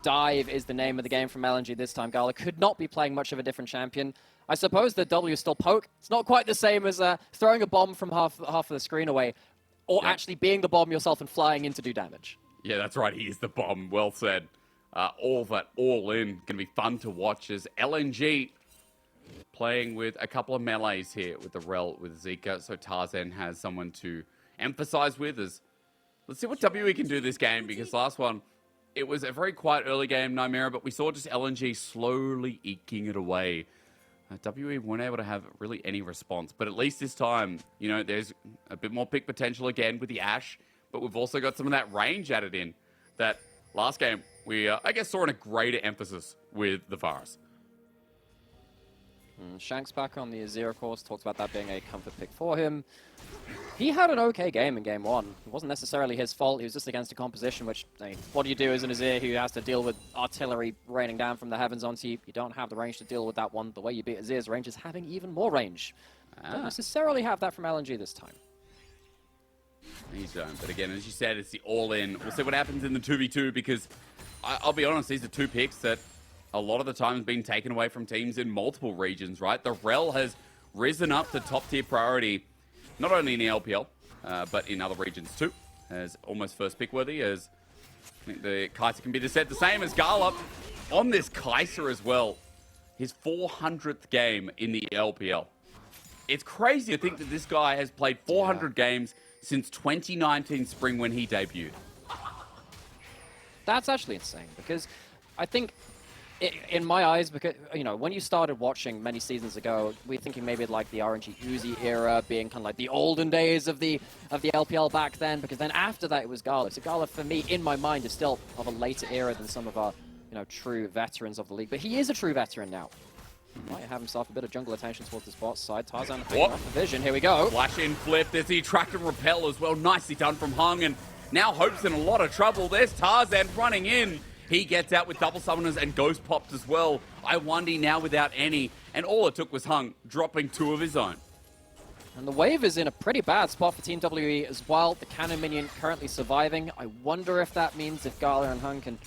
Dive is the name of the game from LNG this time. Gala could not be playing much of a different champion. I suppose the W is still poke. It's not quite the same as throwing a bomb from half of the screen away, or actually being the bomb yourself and flying in to do damage. Yeah, that's right. He is the bomb. Well said. All in. Going to be fun to watch as LNG playing with a couple of melees here with the Rel, with Zika. So Tarzan has someone to emphasize with. Let's see what WE can do this game, because last one, it was a very quiet early game, Nymera, but we saw just LNG slowly eking it away. WE weren't able to have really any response, but at least this time, you know, there's a bit more pick potential again with the Ashe, but we've also got some of that range added in that last game we, I guess, saw in a greater emphasis with the Varus. Shanks back on the Azir, of course, talked about that being a comfort pick for him. He had an okay game in Game 1. It wasn't necessarily his fault. He was just against a composition, which, I mean, what do you do as an Azir who has to deal with artillery raining down from the heavens onto you? You don't have the range to deal with that one. The way you beat Azir's range is having even more range. Don't necessarily have that from LNG this time. He's done. But again, as you said, it's the all-in. We'll see what happens in the 2v2, because I'll be honest, these are two picks that a lot of the time have been taken away from teams in multiple regions, right? The Rel has risen up to top-tier priority, not only in the LPL, but in other regions too, as almost first pick worthy, as I think the Kai'Sa can be said the same as Garlup on this Kai'Sa as well. His 400th game in the LPL. It's crazy to think that this guy has played 400 games since 2019 spring when he debuted. That's actually insane, because I think, in my eyes, because, you know, when you started watching many seasons ago, we were thinking maybe like the RNG Uzi era being kind of like the olden days of the LPL back then, because then after that it was Garlic. So Garlic, for me, in my mind, is still of a later era than some of our, you know, true veterans of the league. But he is a true veteran now. He might have himself a bit of jungle attention towards the bot side. Tarzan hanging off the vision. Here we go. Flash in flip. There's the attract and repel as well. Nicely done from Hung, and now Hope's in a lot of trouble. There's Tarzan running in. He gets out with double summoners and ghost pops as well. I wonder now without any, and all it took was Hung dropping two of his own. And the wave is in a pretty bad spot for Team WE as well. The cannon minion currently surviving. I wonder if that means if Gala and Hung can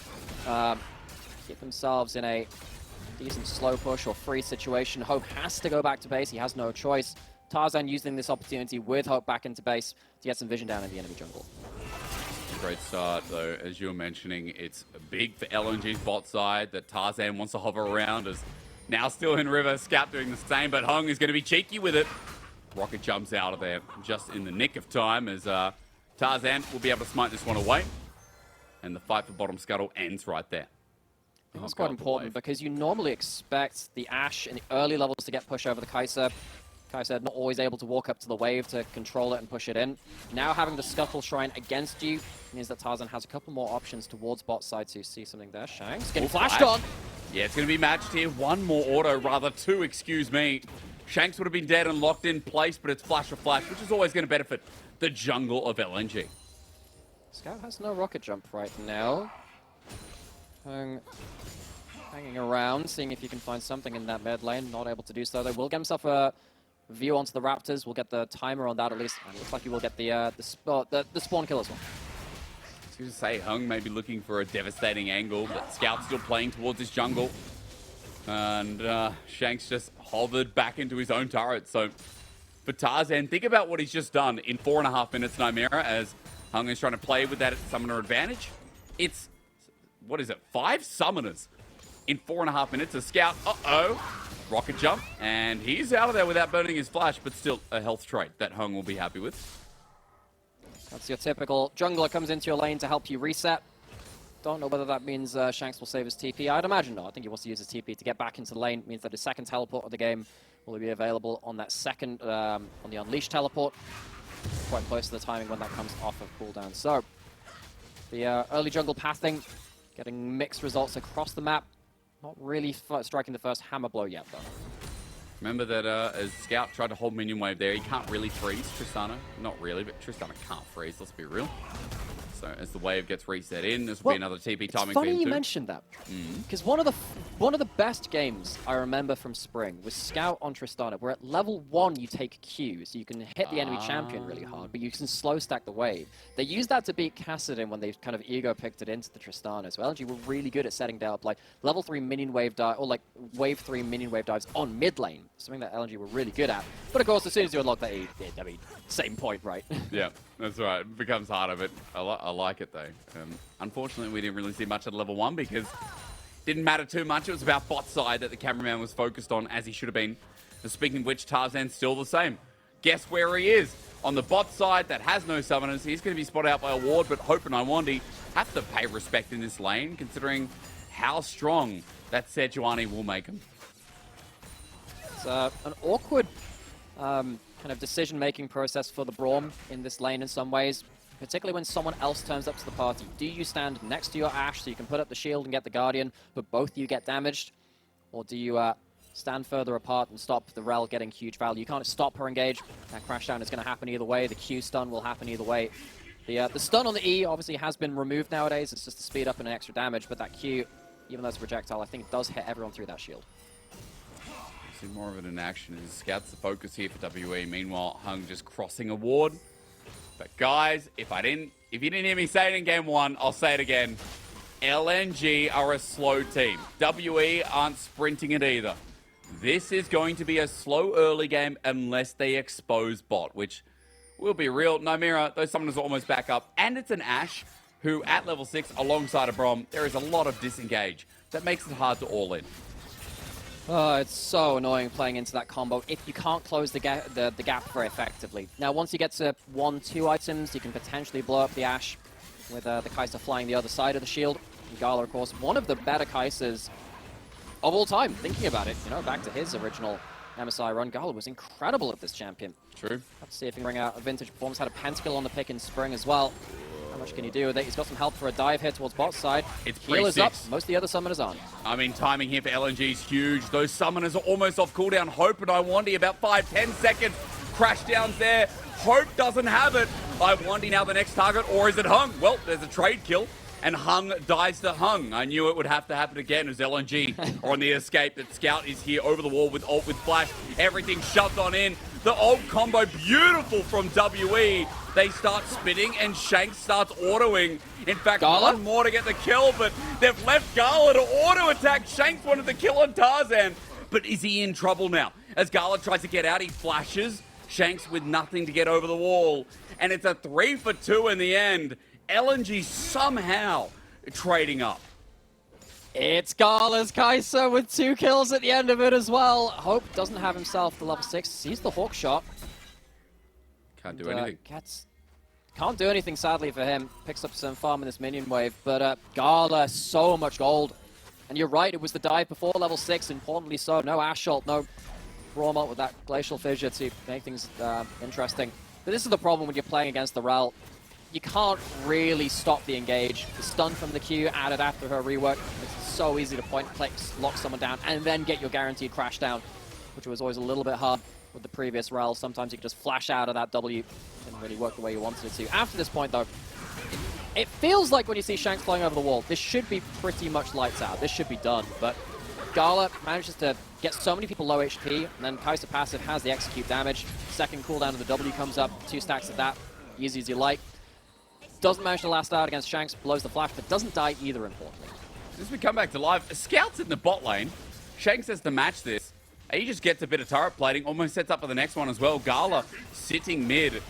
keep themselves in a decent slow push or free situation. Hope has to go back to base. He has no choice. Tarzan using this opportunity with Hope back into base to get some vision down in the enemy jungle. Great start, though. As you were mentioning, it's big for LNG's bot side that Tarzan wants to hover around, as now still in river. Scout doing the same, but Hung is going to be cheeky with it. Rocket jumps out of there just in the nick of time, as Tarzan will be able to smite this one away. And the fight for bottom scuttle ends right there. That's quite important, because you normally expect the Ashe in the early levels to get pushed over the Kai'Sa. Kai'Sa not always able to walk up to the wave to control it and push it in. Now having the Scuttle Shrine against you means that Tarzan has a couple more options towards bot side to see something there. Shanks getting flashed on. Yeah, it's going to be matched here. One more auto, rather two, excuse me. Shanks would have been dead and locked in place, but it's flash or flash, which is always going to benefit the jungle of LNG. Scout has no rocket jump right now. Hanging around, seeing if you can find something in that mid lane. Not able to do so, though. Will get himself a view onto the Raptors. We'll get the timer on that at least. And it looks like he will get the spawn kill as well. I was going to say, Hung may be looking for a devastating angle, but Scout's still playing towards his jungle. And Shanks just hovered back into his own turret. So for Tarzan, think about what he's just done in 4.5 minutes, Nymera, as Hung is trying to play with that summoner advantage. It's, what is it, 5 summoners in 4.5 minutes. A Scout, rocket jump, and he's out of there without burning his flash, but still a health trait that Hung will be happy with. That's your typical jungler comes into your lane to help you reset. Don't know whether that means Shanks will save his TP. I'd imagine not. I think he wants to use his TP to get back into the lane. It means that his second teleport of the game will be available on that second, on the Unleashed teleport. Quite close to the timing when that comes off of cooldown. So, the early jungle pathing, getting mixed results across the map. Not really striking the first hammer blow yet, though. Remember that as Scout tried to hold minion wave there, he can't really freeze Tristana. Not really, but Tristana can't freeze, let's be real. So as the wave gets reset in, this will be another TP timing It's for funny him you too. mentioned that, because one of the best games I remember from Spring was Scout on Tristana, where at level 1 you take Q, so you can hit the enemy champion really hard, but you can slow stack the wave. They used that to beat Kassadin when they kind of ego picked it into the Tristana. So LNG were really good at setting down like level 3 minion wave dive, or like wave 3 minion wave dives on mid lane, something that LNG were really good at. But of course, as soon as you unlock that E, I mean, same point, right? Yeah, that's right. It becomes harder, but I like it though. Unfortunately, we didn't really see much at level 1 because it didn't matter too much. It was about bot side that the cameraman was focused on, as he should have been. And speaking of which, Tarzan's still the same. Guess where he is? On the bot side that has no summoners. He's going to be spotted out by a ward, but Hope and Iwandi have to pay respect in this lane, considering how strong that Sejuani will make him. It's an awkward kind of decision-making process for the Braum in this lane in some ways, particularly when someone else turns up to the party. Do you stand next to your Ashe so you can put up the shield and get the Guardian, but both of you get damaged? Or do you stand further apart and stop the Rel getting huge value? You can't stop her engage. That crash down is going to happen either way. The Q stun will happen either way. The stun on the E obviously has been removed nowadays. It's just to speed up and extra damage, but that Q, even though it's a projectile, I think it does hit everyone through that shield. See more of it in action as Scout's the focus here for WE. Meanwhile, Hung just crossing a ward. But guys, if you didn't hear me say it in game 1, I'll say it again. LNG are a slow team. WE aren't sprinting it either. This is going to be a slow early game unless they expose bot, which will be real. Nymira, those summoners are almost back up. And it's an Ashe who, at level 6, alongside a Braum, there is a lot of disengage. That makes it hard to all in. Oh, it's so annoying playing into that combo if you can't close the gap very effectively. Now, once you get to 1-2 items, you can potentially blow up the Ashe with the Kai'Sa flying the other side of the shield. And Gala, of course, one of the better Kai'Sas of all time. Thinking about it, you know, back to his original MSI run, Gala was incredible at this champion. True. Let's see if he can bring out a vintage performance. Had a pentakill on the pick in Spring as well. How much can he do with it? He's got some help for a dive here towards bot side. It's Healer's up. Most of the other summoners aren't. I mean, timing here for LNG is huge. Those summoners are almost off cooldown. Hope and Iwandi about 5-10 seconds. Crash downs there. Hope doesn't have it. Iwandi now the next target, or is it Hung? Well, there's a trade kill, and Hung dies to Hung. I knew it would have to happen again as LNG are on the escape. That Scout is here over the wall with ult, with flash. Everything shoved on in. The ult combo, beautiful from WE. They start spitting, and Shanks starts autoing. In fact, Gala? one more to get the kill, but they've left Gala to auto-attack. Shanks wanted the kill on Tarzan, but is he in trouble now? As Gala tries to get out, he flashes. Shanks with nothing to get over the wall, and it's a 3-for-2 in the end. LNG somehow trading up. It's Gala's Kai'Sa with 2 kills at the end of it as well. Hope doesn't have himself the level 6. Sees the hook shot. Can't do anything. Can't do anything, sadly, for him. Picks up some farm in this minion wave. But Gala, so much gold. And you're right, it was the dive before level 6, importantly so. No Ashe ult, no Braum ult with that Glacial Fissure to make things interesting. But this is the problem when you're playing against the Rel. You can't really stop the engage. The stun from the Q added after her rework. It's so easy to point, click, lock someone down, and then get your guaranteed crash down, which was always a little bit hard with the previous Rel. Sometimes you could just flash out of that W. Didn't really work the way you wanted it to. After this point, though, it feels like when you see Shanks flying over the wall, this should be pretty much lights out. This should be done, but Gala manages to get so many people low HP, and then Kai'Sa passive has the execute damage. Second cooldown of the W comes up, 2 stacks of that, easy as you like. Doesn't manage to last out against Shanks, blows the flash, but doesn't die either, importantly. As we come back to live, Scout's in the bot lane. Shanks has to match this. He just gets a bit of turret plating, almost sets up for the next one as well. Gala sitting mid.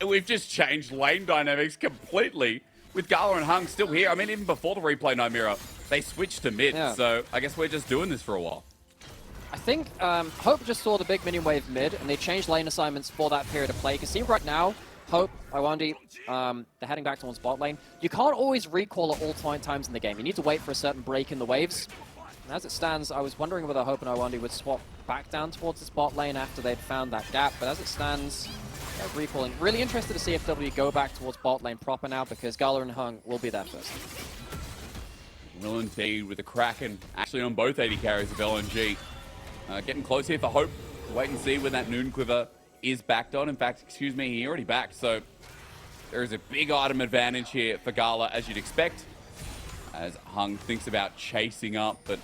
We've just changed lane dynamics completely. With Gala and Hung still here. I mean, even before the replay, Nymira, they switched to mid. Yeah. So I guess we're just doing this for a while. I think Hope just saw the big minion wave mid, and they changed lane assignments for that period of play. You can see right now, Hope, Iwandi, they're heading back towards bot lane. You can't always recall at all times in the game. You need to wait for a certain break in the waves. And as it stands, I was wondering whether Hope and Iwandi would swap back down towards this bot lane after they'd found that gap. But as it stands, recalling. Really interested to see if W go back towards bot lane proper now, because Gala and Hung will be there first. Will indeed, with the Kraken actually on both 80 carries of LNG. Getting close here for Hope. Wait and see when that Noon Quiver is backed on. In fact, excuse me, he already backed, so There is a big item advantage here for Gala, as you'd expect, as Hung thinks about chasing up, but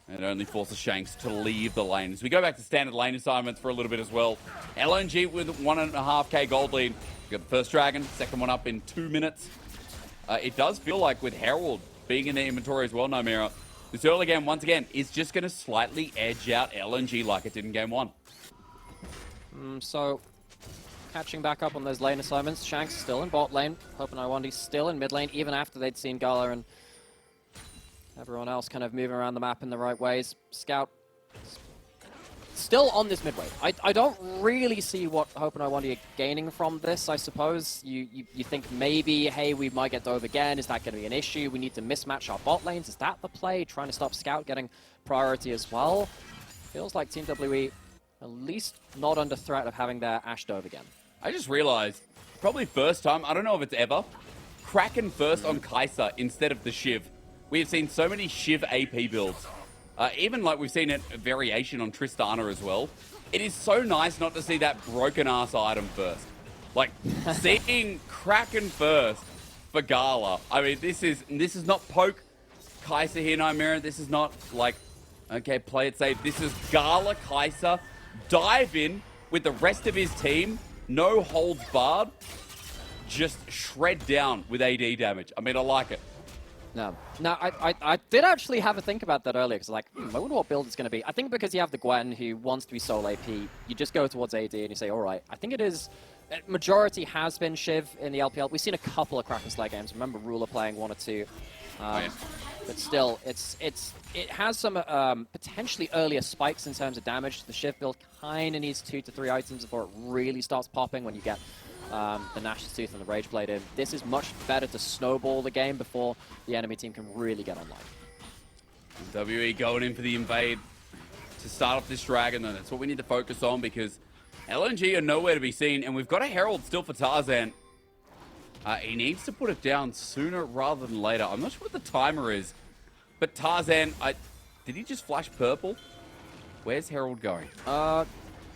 it only forces Shanks to leave the lane. As we go back to standard lane assignments for a little bit as well, LNG with 1.5k gold lead. We got the first dragon, second one up in 2 minutes. It does feel like with Herald being in the inventory as well, Nomira, this early game, once again, is just going to slightly edge out LNG like it did in game 1. So, catching back up on those lane assignments, Shanks still in bot lane, Hope and Iwandi still in mid lane, even after they'd seen Gala and everyone else kind of moving around the map in the right ways. Scout still on this mid wave. I don't really see what Hope and Iwandi are gaining from this, I suppose. You think maybe, hey, we might get dove again. Is that going to be an issue? We need to mismatch our bot lanes. Is that the play? Trying to stop Scout getting priority as well? Feels like Team WE at least not under threat of having their Ashe dove again. I just realized, probably first time, I don't know if it's ever, Kraken first on Kai'Sa instead of the Shiv. We have seen so many Shiv AP builds. Even like we've seen a variation on Tristana as well. It is so nice not to see that broken ass item first. Like seeing Kraken first for Gala. I mean, this is not poke Kai'Sa here, Nightmare. This is not like, okay, play it safe. This is Gala Kai'Sa dive in with the rest of his team, no holds barred, just shred down with AD damage. I mean, I like it. No, I did actually have a think about that earlier, because like, I wonder what build it's going to be. I think because you have the Gwen who wants to be sole AP, you just go towards AD and you say, all right, I think it is, majority has been Shiv in the LPL. We've seen a couple of Kraken Slayer games. Remember Ruler playing 1 or 2. But still, it has some potentially earlier spikes in terms of damage. The Shiv build kind of needs 2 to 3 items before it really starts popping when you get the Nash's Tooth and the Rage Blade in. This is much better to snowball the game before the enemy team can really get online. WE going in for the invade to start off this dragon, though. That's what we need to focus on, because LNG are nowhere to be seen, and we've got a Herald still for Tarzan. He needs to put it down sooner rather than later. I'm not sure what the timer is, but Tarzan, did he just flash purple? Where's Herald going?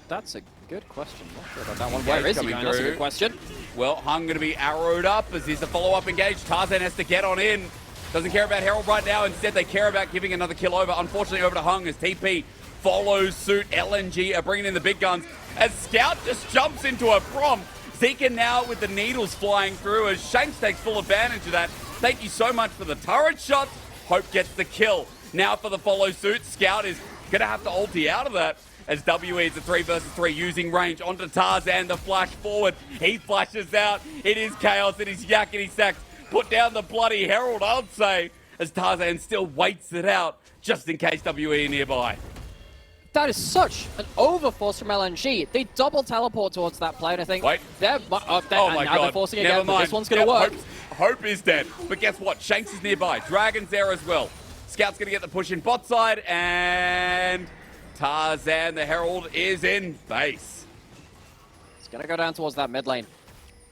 That's a good question. Not sure about that one. Where is he going? That's a good question. Well, Hung going to be arrowed up as he's a follow-up engage. Tarzan has to get on in. Doesn't care about Herald right now. Instead, they care about giving another kill over. Unfortunately, over to Hung as TP follows suit. LNG are bringing in the big guns as Scout just jumps into a prompt. Zika now with the needles flying through as Shanks takes full advantage of that. Thank you so much for the turret shots. Hope gets the kill. Now for the follow suit. Scout is going to have to ulti out of that as WE is a 3 versus 3 using range onto Tarzan. The flash forward. He flashes out. It is chaos. It is yakety sacks. Put down the bloody Herald, I would say, as Tarzan still waits it out just in case WE are nearby. That is such an overforce from LNG. They double teleport towards that play, and I think they're oh my God. they're forcing Never again, mind. but this one's going to work. Hope is dead, but guess what? Shanks is nearby. Dragon's there as well. Scout's going to get the push in bot side, and Tarzan, the Herald, is in base. It's going to go down towards that mid lane.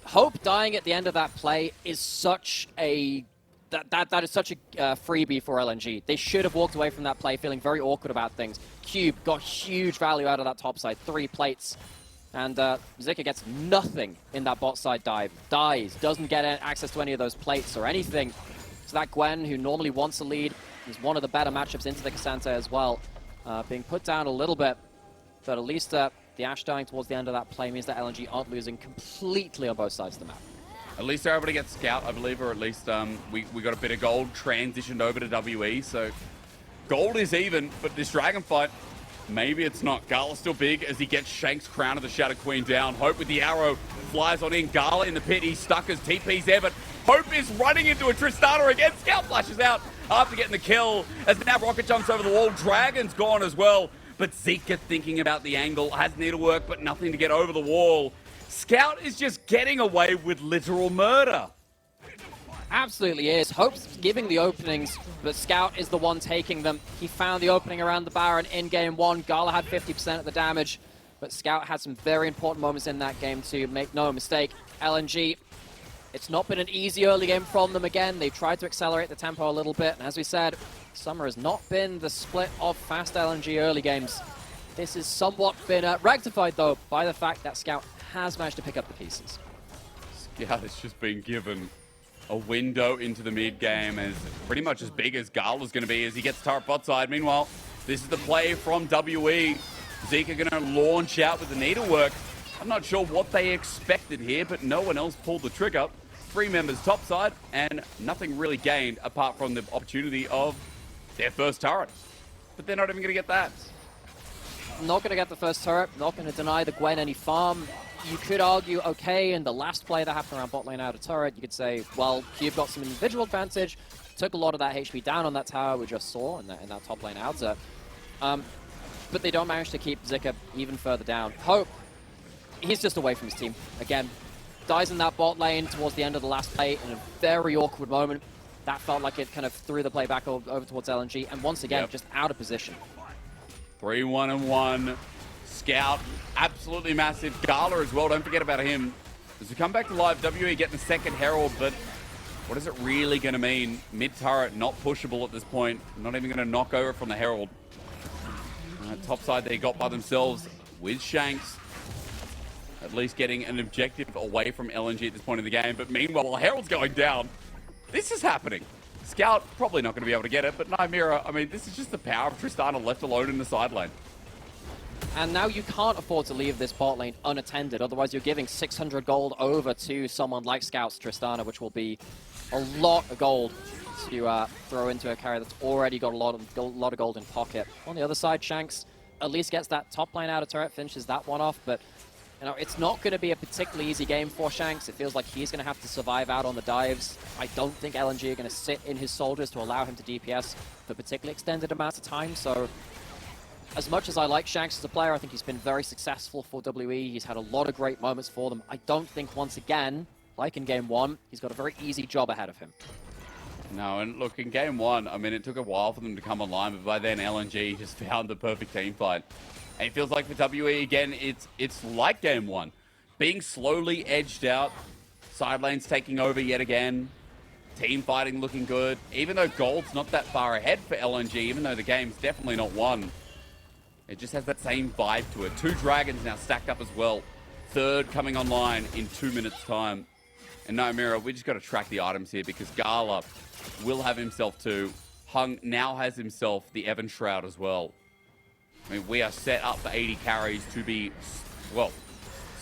Hope dying at the end of that play is such a... That is such a freebie for LNG. They should have walked away from that play feeling very awkward about things. Cube got huge value out of that top side. 3 plates. And Zika gets nothing in that bot side dive. Dies. Doesn't get access to any of those plates or anything. So that Gwen, who normally wants a lead, is one of the better matchups into the Cassandra as well. Being put down a little bit. But at least the Ashe dying towards the end of that play means that LNG aren't losing completely on both sides of the map. At least they're able to get Scout, I believe, or at least we got a bit of gold transitioned over to WE, so gold is even, but this dragon fight, maybe it's not. Gala's still big as he gets Shanks' Crown of the Shadow Queen down. Hope with the arrow flies on in. Gala in the pit, he's stuck as TP's there, but Hope is running into a Tristana again. Scout flashes out after getting the kill as now Rocket jumps over the wall. Dragon's gone as well, but Zika thinking about the angle, has needlework, but nothing to get over the wall. Scout is just getting away with literal murder. Absolutely is. Hope's giving the openings, but Scout is the one taking them. He found the opening around the Baron in game 1. Gala had 50% of the damage, but Scout had some very important moments in that game too. Make no mistake, LNG, it's not been an easy early game from them again. They've tried to accelerate the tempo a little bit, and as we said, summer has not been the split of fast LNG early games. This has somewhat been rectified, though, by the fact that Scout has managed to pick up the pieces. Scout has just been given a window into the mid game as pretty much as big as Gala's going to be as he gets turret bot side. Meanwhile, this is the play from WE. Zika going to launch out with the needlework. I'm not sure what they expected here, but no one else pulled the trigger. 3 members top side and nothing really gained apart from the opportunity of their first turret. But they're not even going to get that. Not going to get the first turret, not going to deny the Gwen any farm. You could argue, okay, in the last play that happened around bot lane out of turret, you could say, well, Cube got some individual advantage, took a lot of that HP down on that tower we just saw in that top lane outer. But they don't manage to keep Zika even further down. Hope, he's just away from his team. Again, dies in that bot lane towards the end of the last play in a very awkward moment. That felt like it kind of threw the play back over towards LNG, and once again, just out of position. 3-1-1. Scout, absolutely massive. Gala as well, don't forget about him. As we come back to live, WE getting the second Herald, but what is it really going to mean? Mid-turret, not pushable at this point. Not even going to knock over from the Herald. Top side they got by themselves with Shanks. At least getting an objective away from LNG at this point in the game. But meanwhile, while Herald's going down, this is happening. Scout probably not going to be able to get it, but Nymira, I mean, this is just the power of Tristana left alone in the side lane. And now you can't afford to leave this bot lane unattended, otherwise you're giving 600 gold over to someone like Scout's Tristana, which will be a lot of gold to throw into a carry that's already got a lot of gold in pocket. On the other side, Shanks at least gets that top lane out of turret, finishes that one off, but you know, it's not going to be a particularly easy game for Shanks. It feels like he's going to have to survive out on the dives. I don't think LNG are going to sit in his soldiers to allow him to DPS for particularly extended amounts of time, so as much as I like Shanks as a player, I think he's been very successful for WE. He's had a lot of great moments for them. I don't think, once again, like in Game 1, he's got a very easy job ahead of him. No, and look, in Game 1, I mean, it took a while for them to come online, but by then LNG just found the perfect team fight. And it feels like for WE, again, it's like Game 1. Being slowly edged out, side lanes taking over yet again, team fighting looking good. Even though gold's not that far ahead for LNG, even though the game's definitely not won, it just has that same vibe to it. 2 dragons now stacked up as well. 3rd coming online in 2 minutes' time. And no, Mira, we just got to track the items here because Gala will have himself 2. Hung now has himself the Evan Shroud as well. I mean, we are set up for 80 carries to be, well,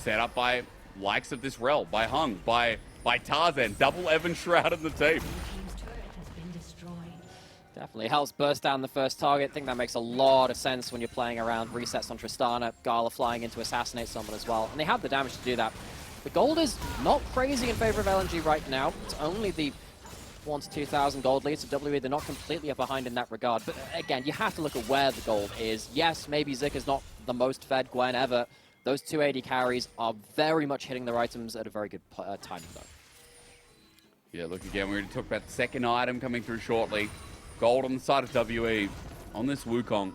set up by likes of this rel, by Hung, by Tarzan. Double Evan Shroud in the team. Definitely helps burst down the first target. I think that makes a lot of sense when you're playing around resets on Tristana. Gala flying in to assassinate someone as well. And they have the damage to do that. The gold is not crazy in favor of LNG right now. It's only the 1,000 to 2,000 gold leads to WE. They're not completely behind in that regard. But again, you have to look at where the gold is. Yes, maybe Zika's not the most fed Gwen ever. Those 280 carries are very much hitting their items at a very good timing though. Yeah, look again, we're going to talk about the second item coming through shortly. Gold on the side of WE on this Wukong.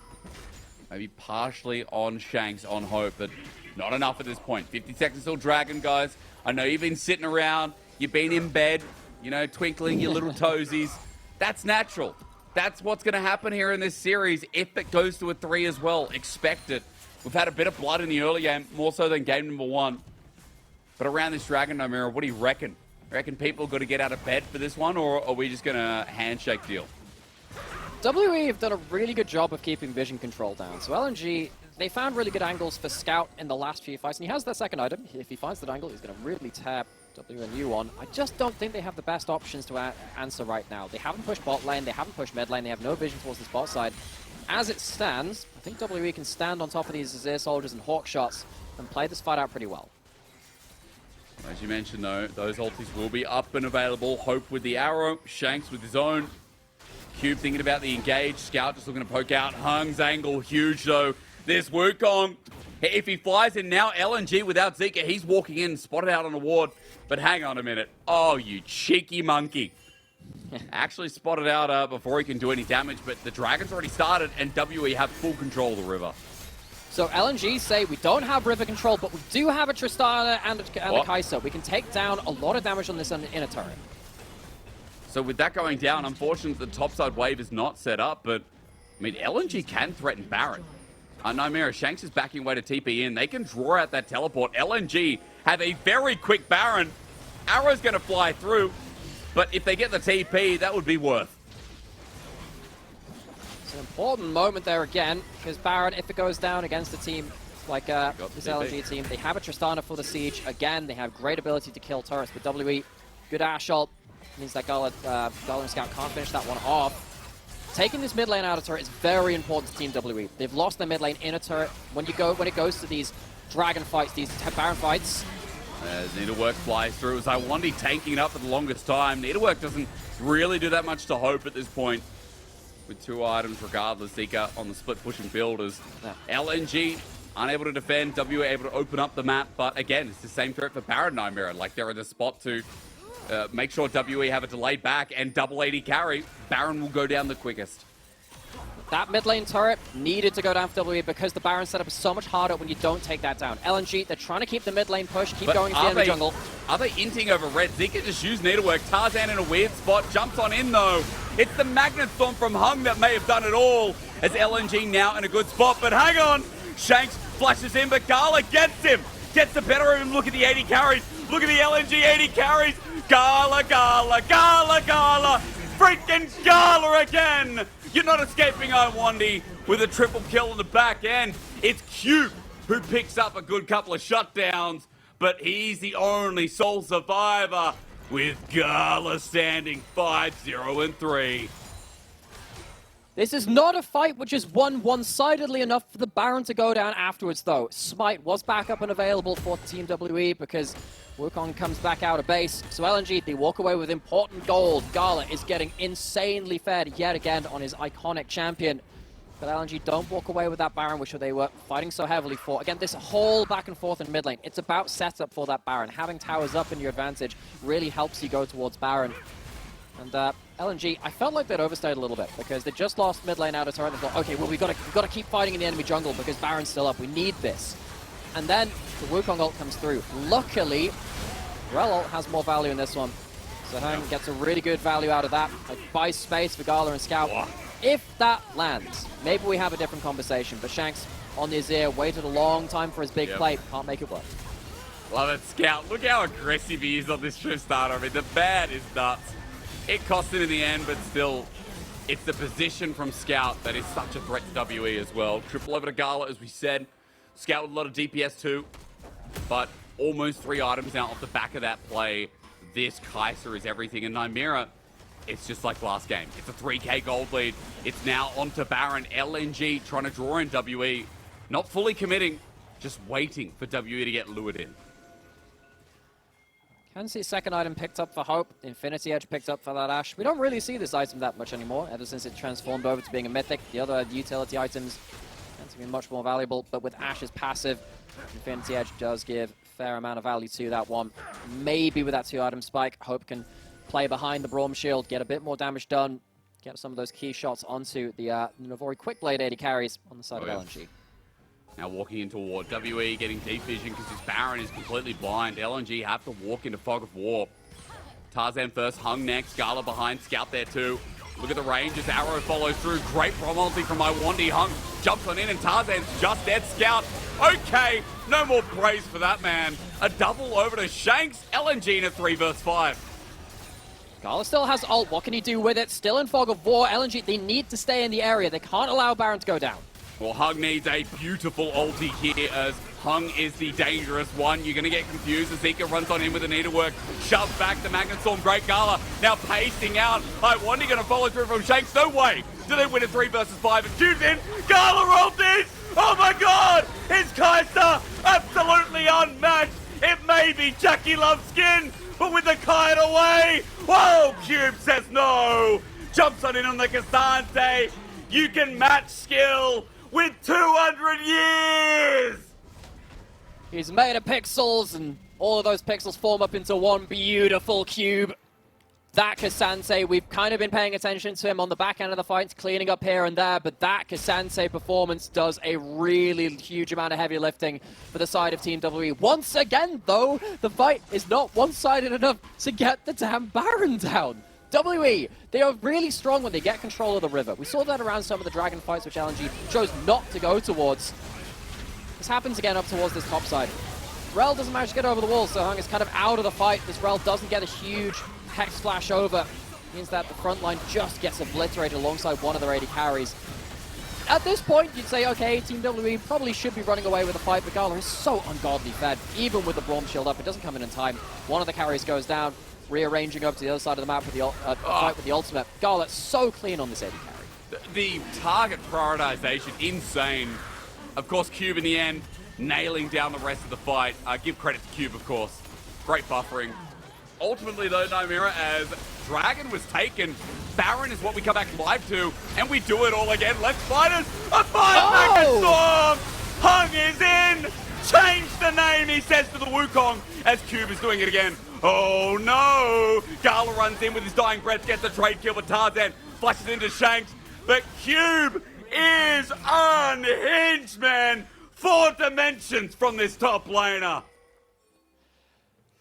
Maybe partially on Shanks, on Hope, but not enough at this point. 50 seconds till Dragon, guys. I know you've been sitting around, you've been in bed, you know, twinkling your little toesies. That's natural. That's what's going to happen here in this series if it goes to a 3 as well. Expect it. We've had a bit of blood in the early game, more so than game number 1. But around this Dragon, Nomura, what do you reckon? Reckon people got to get out of bed for this one, or are we just going to handshake deal? WE have done a really good job of keeping vision control down. So LNG, they found really good angles for Scout in the last few fights, and he has that second item. If he finds that angle, he's going to really tap W a new one. I just don't think they have the best options to answer right now. They haven't pushed bot lane, they haven't pushed mid lane, they have no vision towards the bot side. As it stands, I think WE can stand on top of these Azir soldiers and hawk shots and play this fight out pretty well. As you mentioned, though, those ultis will be up and available. Hope with the arrow, Shanks with his own. Cube thinking about the engage. Scout just looking to poke out. Hung's angle huge, though. This Wukong, if he flies in now, LNG without Zika, he's walking in, spotted out on a ward. But hang on a minute. Oh, you cheeky monkey. Actually spotted out before he can do any damage, but the Dragon's already started, and WE have full control of the river. So LNG say we don't have river control, but we do have a Tristana and a Kai'Sa. We can take down a lot of damage on this inner turret. So with that going down, unfortunately, the topside wave is not set up, but, I mean, LNG can threaten Baron. Nymira, Shanks is backing away to TP in. They can draw out that teleport. LNG have a very quick Baron. Arrow's going to fly through, but if they get the TP, that would be worth. It's an important moment there again, because Baron, if it goes down against a team like this LNG team, they have a Tristana for the siege. Again, they have great ability to kill turrets, but WE, good Ashe ult, means that Gala and Scout can't finish that one off. Taking this mid lane out of turret is very important to Team WE. They've lost their mid lane in a turret. When it goes to these dragon fights, these Baron fights. As Needlework flies through, as Iwandi tanking it up for the longest time. Needlework doesn't really do that much to hope at this point. With 2 items regardless, Zika on the split pushing builders. LNG unable to defend, WE able to open up the map, but again, it's the same threat for Baron Nightmare. Like, they're in a spot to make sure WE have a delayed back and double AD carry. Baron will go down the quickest. That mid lane turret needed to go down for WE because the Baron setup is so much harder when you don't take that down. LNG, they're trying to keep the mid lane push, keep going into the end of the jungle. Are they inting over red? Zika just used Needlework. Tarzan in a weird spot, jumps on in though. It's the Magnet Storm from Hung that may have done it all, as LNG now in a good spot, but hang on! Shanks flashes in, but Gala gets him! Gets the better of him, look at the 80 carries! Look at the LNG 80 carries! Gala, Gala, Gala, Gala! Freaking Gala again! You're not escaping Iwandi with a triple kill on the back end. It's Cube who picks up a good couple of shutdowns, but he's the only sole survivor with Gala standing 5-0-3. This is not a fight which is won one-sidedly enough for the Baron to go down afterwards, though. Smite was back up and available for Team WE because Wukong comes back out of base. So LNG, they walk away with important gold. Gala is getting insanely fed yet again on his iconic champion. But LNG don't walk away with that Baron, which they were fighting so heavily for. Again, this whole back and forth in mid lane, it's about setup for that Baron. Having towers up in your advantage really helps you go towards Baron. And LNG, I felt like they'd overstayed a little bit because they just lost mid lane out of turret and thought, okay, well, we've got to keep fighting in the enemy jungle because Baron's still up. We need this. And then the Wukong ult comes through. Luckily, Rel ult has more value in this one. So Hung gets a really good value out of that. Like, buys space for Gala and Scout. If that lands, maybe we have a different conversation. But Shanks on the Azir waited a long time for his big play. Can't make it work. Love it, Scout. Look how aggressive he is on this Tristana. I mean, the bat is nuts. It cost him in the end, but still, it's the position from Scout that is such a threat to WE as well. Triple over to Gala, as we said. Scout with a lot of DPS too, but almost 3 items now off the back of that play. This Kai'Sa is everything, and Nymera, it's just like last game. It's a 3k gold lead. It's now onto Baron. LNG trying to draw in WE. Not fully committing, just waiting for WE to get lured in. Can see second item picked up for Hope. Infinity Edge picked up for that Ashe. We don't really see this item that much anymore, ever since it transformed over to being a mythic. The other utility items tend to be much more valuable, but with Ashe's passive, Infinity Edge does give a fair amount of value to that one. Maybe with that 2-item spike, Hope can play behind the Braum Shield, get a bit more damage done, get some of those key shots onto the Navori Quickblade 80 carries on the side of LNG. Now walking into war, WE getting deep vision because his Baron is completely blind. LNG have to walk into Fog of War. Tarzan first, Hung next, Gala behind, Scout there too. Look at the range as Arrow follows through. Great prom ulti from Iwandi. Hung jumps on in and Tarzan's just dead. Scout, okay, no more praise for that man. A double over to Shanks. LNG in a 3 vs 5. Gala still has ult. What can he do with it? Still in Fog of War. LNG, they need to stay in the area. They can't allow Baron to go down. Well, Hung needs a beautiful ulti here as Hung is the dangerous one. You're going to get confused as Zika runs on in with the needlework. Shoves back the Magnet Storm. Great Gala now pasting out. Iwandi going to follow through from Shanks. No way. Do they win a 3 vs 5? And Cube's in. Gala ultis. Oh my god. It's Kai'Sa. Absolutely unmatched. It may be Jackie Love's skin, but with the kite away. Whoa. Cube says no. Jumps on in on the Cassante. You can match skill with 200 years! He's made of pixels, and all of those pixels form up into one beautiful cube. That Cassante, we've kind of been paying attention to him on the back end of the fights, cleaning up here and there, but that Cassante performance does a really huge amount of heavy lifting for the side of Team WE. Once again, though, the fight is not one-sided enough to get the damn Baron down. WE, they are really strong when they get control of the river. We saw that around some of the dragon fights, which LNG chose not to go towards. This happens again up towards this top side. Rel doesn't manage to get over the wall, so Hung is kind of out of the fight. This Rel doesn't get a huge Hex flash over. Means that the front line just gets obliterated alongside one of their AD carries. At this point, you'd say, okay, Team WE probably should be running away with the fight, but Gala is so ungodly fed. Even with the Braum shield up, it doesn't come in time. One of the carries goes down, rearranging over to the other side of the map with the fight with the ultimate. Gala so clean on this AD carry. The target prioritization, insane. Of course, Cube in the end, nailing down the rest of the fight. Give credit to Cube, of course. Great buffering. Ultimately, though, Nymira, as Dragon was taken, Baron is what we come back live to, and we do it all again. Let's Fighters, a 5-second storm! Hung is in! Change the name, he says to the Wukong, as Cube is doing it again. Oh no! Gala runs in with his dying breath, gets a trade kill with Tarzan, flashes into Shanks, but Cube is unhinged, man! 4 dimensions from this top laner.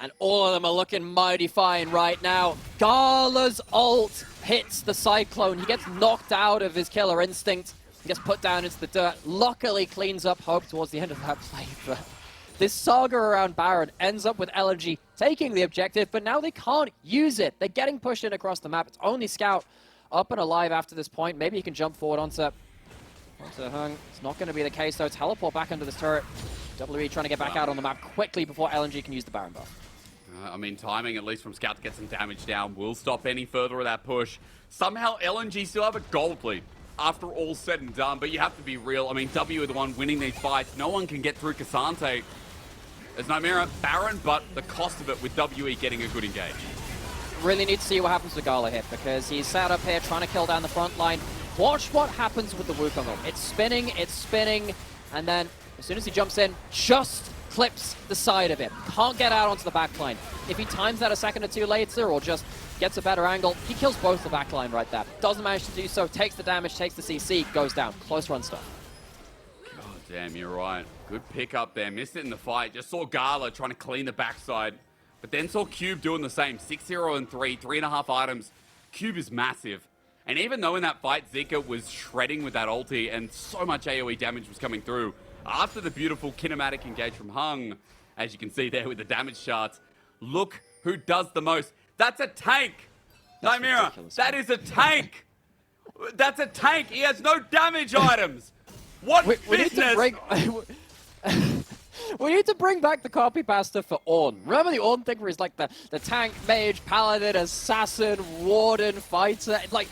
And all of them are looking mighty fine right now. Gala's ult hits the Cyclone. He gets knocked out of his killer instinct. He gets put down into the dirt. Luckily cleans up Hope towards the end of that play. But this saga around Baron ends up with LNG taking the objective, but now they can't use it. They're getting pushed in across the map. It's only Scout up and alive after this point. Maybe he can jump forward onto Hung. It's not going to be the case, though. Teleport back under this turret. WE trying to get back out on the map quickly before LNG can use the Baron buff. I mean, timing, at least from Scout to get some damage down, will stop any further of that push. Somehow, LNG still have a gold lead after all said and done, but you have to be real. I mean, W are the one winning these fights. No one can get through Cassante. There's Nymira, Baron, but the cost of it with WE getting a good engage. Really need to see what happens with Gala here, because he's sat up here trying to kill down the front line. Watch what happens with the Wukong ult. It's spinning, and then as soon as he jumps in, just clips the side of it. Can't get out onto the backline. If he times that a second or two later, or just gets a better angle, he kills both the backline right there. Doesn't manage to do so, takes the damage, takes the CC, goes down. Close run stuff. God damn, you're right. Good pick up there. Missed it in the fight. Just saw Gala trying to clean the backside, but then saw Cube doing the same. 6-0 and 3, 3.5 items. Cube is massive. And even though in that fight, Zika was shredding with that ulti and so much AoE damage was coming through, after the beautiful kinematic engage from Hung, as you can see there with the damage charts, look who does the most. That's a tank! Nymira, that is a tank! That's a tank! He has no damage items! What business? We need to bring back the copy pasta for Ornn. Remember the Ornn thing where he's like the tank, mage, paladin, assassin, warden, fighter? Like,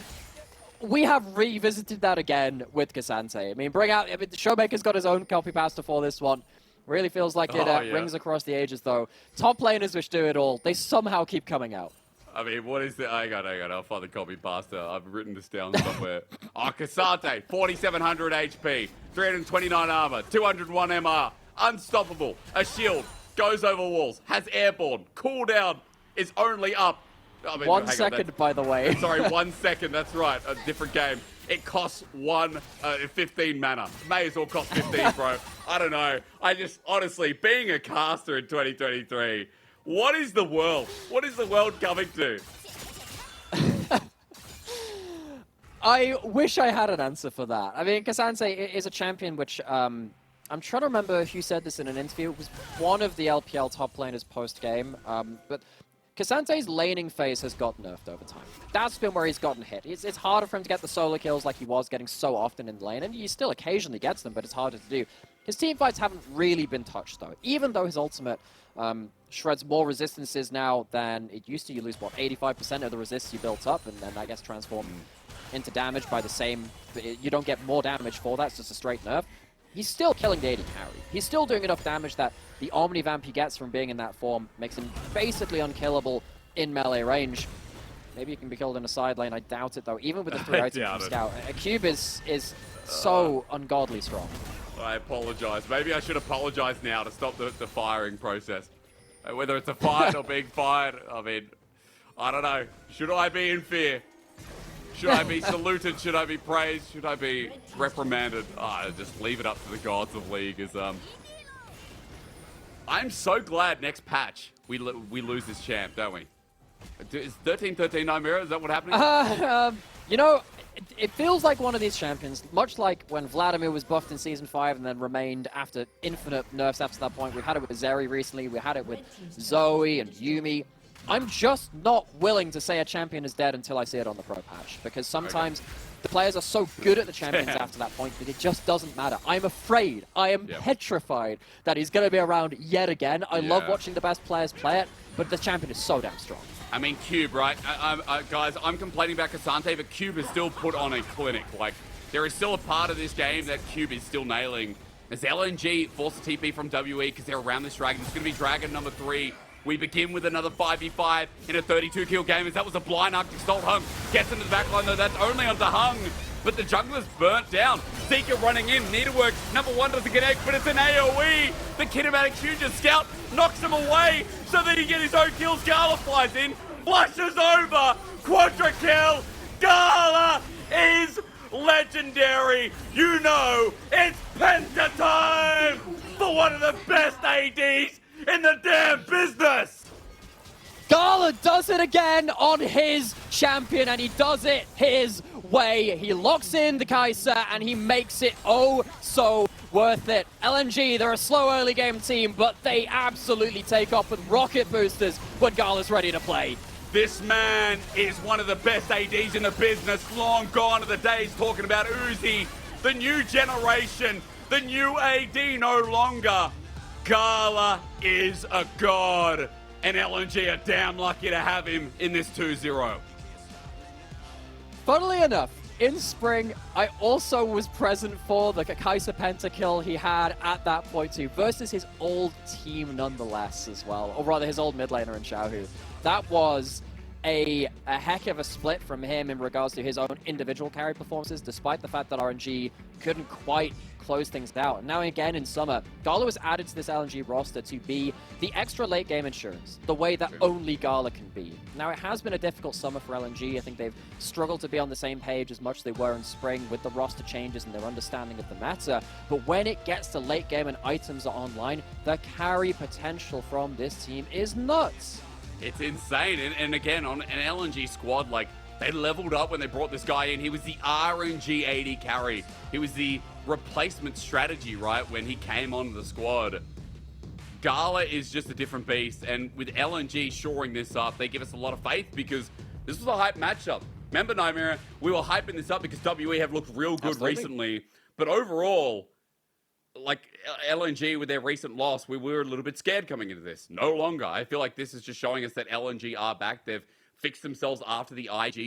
we have revisited that again with Cassante. I mean, the Showmaker's got his own copy pasta for this one. Really feels like it rings across the ages, though. Top laners which do it all, they somehow keep coming out. I mean, what is the... Hang on. I'll find the copy pasta. I've written this down somewhere. Cassante, 4,700 HP, 329 armor, 201 MR, unstoppable, a shield, goes over walls, has airborne, cooldown is only up. I mean, 1 second, by the way. Sorry, 1 second. That's right. A different game. It costs 15 mana. May as well cost 15, bro. I don't know. I just, honestly, being a caster in 2023, what is the world? What is the world coming to? I wish I had an answer for that. I mean, Cassante is a champion which, I'm trying to remember who said this in an interview. It was one of the LPL top laners post-game, but Cassante's laning phase has got nerfed over time. That's been where he's gotten hit. It's harder for him to get the solo kills like he was getting so often in the lane, and he still occasionally gets them, but it's harder to do. His team fights haven't really been touched, though. Even though his ultimate shreds more resistances now than it used to. You lose, what, 85% of the resists you built up, and then that gets transformed into damage by the same... You don't get more damage for that, it's just a straight nerf. He's still killing the AD carry. He's still doing enough damage that the Omnivamp he gets from being in that form makes him basically unkillable in melee range. Maybe he can be killed in a side lane. I doubt it, though. Even with the 3 items from Scout, a Cube is so ungodly strong. I apologize. Maybe I should apologize now to stop the firing process. Whether it's a fight or being fired, I mean, I don't know. Should I be in fear? Should I be saluted? Should I be praised? Should I be reprimanded? Just leave it up to the gods of League. I'm so glad next patch we lose this champ, don't we? Is 13-13 Nymira? Is that what happening? You know, it feels like one of these champions, much like when Vladimir was buffed in Season 5 and then remained after infinite nerfs after that point. We've had it with Zeri recently, we had it with Zoe and Yumi. I'm just not willing to say a champion is dead until I see it on the pro patch, because sometimes the players are so good at the champions after that point that it just doesn't matter. I'm afraid, I am petrified that he's going to be around yet again. I love watching the best players play it, but the champion is so damn strong. I mean, Cube, right? Guys, I'm complaining about Cassante, but Cube has still put on a clinic. Like, there is still a part of this game that Cube is still nailing. As LNG force the TP from WE because they're around this dragon. It's going to be Dragon number 3. We begin with another 5v5 in a 32-kill game, as that was a blind Arctic Salt. Hung gets into the backline, though. That's only onto Hung. But the jungler's burnt down. Zika running in. Needlework, number 1 doesn't connect, but it's an AoE. The kinematic future scout knocks him away so that he gets his own kills. Gala flies in, flushes over. Quadra kill. Gala is legendary. You know, it's Penta time for one of the best ADs in the damn business. Gala does it again on his champion, and he does it his way. He locks in the Kai'Sa, and he makes it oh so worth it. LNG, they're a slow early game team, but they absolutely take off with rocket boosters when Gala's ready to play. This man is one of the best ADs in the business. Long gone are the days talking about Uzi, the new generation, the new AD no longer. Gala is a god, and LNG are damn lucky to have him in this 2-0. Funnily enough, in spring, I also was present for the Kai'Sa pentakill he had at that point too, versus his old team nonetheless as well, or rather his old mid laner in Xiaohu. That was a heck of a split from him in regards to his own individual carry performances, despite the fact that RNG couldn't quite close things out. And now again in summer, Gala was added to this LNG roster to be the extra late game insurance, the way that only Gala can be. Now it has been a difficult summer for LNG. I think they've struggled to be on the same page as much as they were in spring with the roster changes and their understanding of the meta. But when it gets to late game and items are online, the carry potential from this team is nuts. It's insane. And again, on an LNG squad, like, they leveled up when they brought this guy in. He was the RNG AD carry. He was the replacement strategy, right, when he came onto the squad. Gala is just a different beast, and with LNG shoring this up, they give us a lot of faith because this was a hype matchup. Remember, Nightmare, we were hyping this up because WE have looked real good recently, but overall, like LNG with their recent loss, we were a little bit scared coming into this. No longer. I feel like this is just showing us that LNG are back. They've fixed themselves after the IG